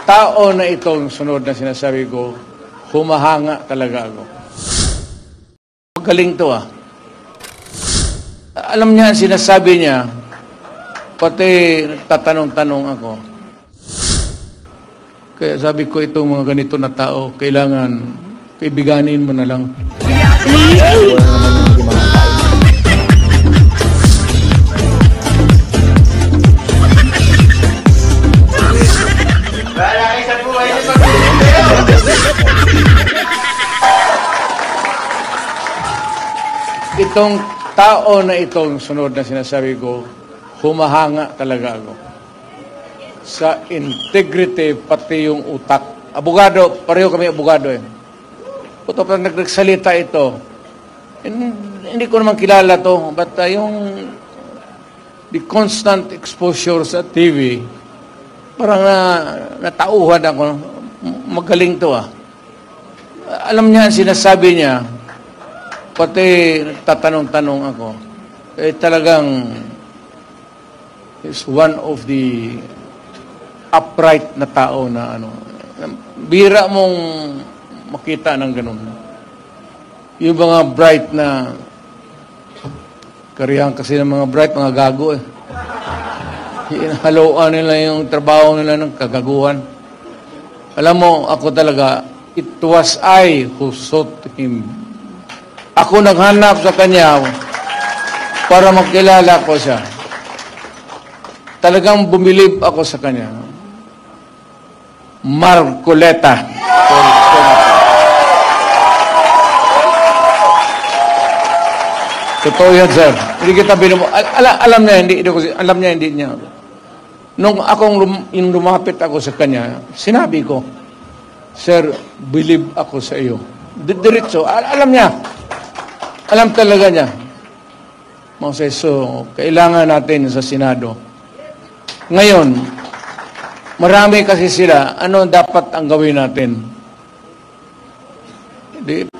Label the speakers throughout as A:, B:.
A: tao na itong sunod na sinasabi ko, humahanga talaga ako. Magaling to ah. Alam niya, sinasabi niya, pati tatanong-tanong ako. Kaya sabi ko, itong mga ganito na tao, kailangan kaibiganin mo na lang. Itong tao na itong sunod na sinasabi ko, humahanga talaga ako. Sa integrity, pati yung utak. Abogado, pareho kami abogado eh. Puto pa nagsalita ito. Hindi ko naman kilala to, but the constant exposure sa TV, parang natauhan ako. Magaling to ah. Alam niya, sinasabi niya, pati tatanong-tanong ako, talagang is one of the upright na tao na bira mong makita ng ganun. Yung mga bright na kariyan kasi ng mga bright, mga gago eh. Hinahaluan nila yung trabaho nila ng kagaguhan. Alam mo, ako talaga, it was I who sought him. Ako naghanap sa kanya para makilala ko siya. Talagang bumilib ako sa kanya. Marcoleta. Totoo yan, sir. Hindi kita binumo. Alam niya, hindi niya. Nung lumapit ako sa kanya, sinabi ko, sir, believe ako sa iyo. Diretso. Alam niya. Alam talaga niya. So, kailangan natin sa Senado. Ngayon, marami kasi sila, ano dapat ang gawin natin?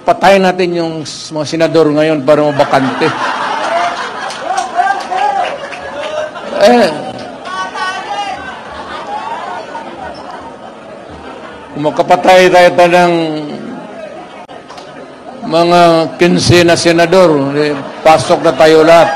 A: Patayin natin yung mga senador ngayon para mabakante. Kung makapatay tayo ng mga 15 na senador, pasok na tayo lahat.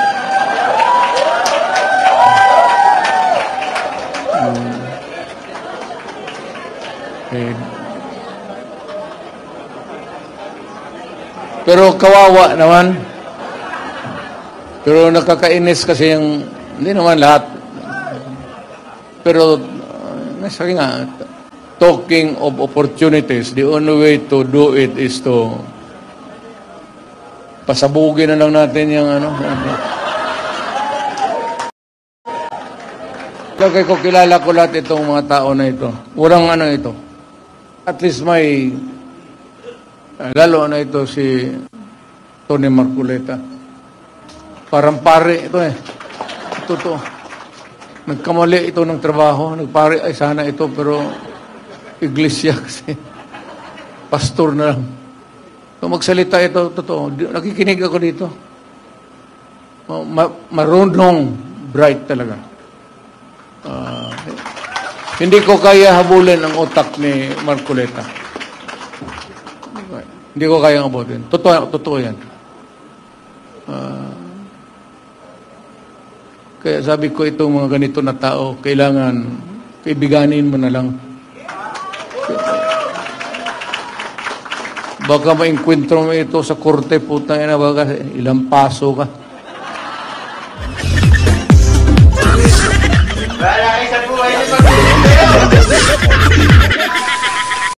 A: Pero kawawa naman. Pero nakakainis kasi hindi naman lahat. Pero, sabi nga, talking of opportunities, the only way to do it is to pasabugin na lang natin yung Kaya ko kilala ko lahat itong mga tao na ito. Walang ito. At least may lalo na ito si Tony Marcoleta. Parang pare ito eh. Ito to. Nagkamali ito ng trabaho. Nagpare, ay sana ito, pero iglesia kasi. Pastor na lang. Kung magsalita ito, totoo. Nakikinig ako dito. Marunong, bright talaga. Hindi ko kaya habulin ang utak ni Marcoleta. Hindi ko kaya abutin. Totoo yan. Kaya sabi ko, itong mga ganito na tao, kailangan kaibiganin mo na lang. Baka maengkwentro mo ito sa korte, putang ina, baka ilang paso ka.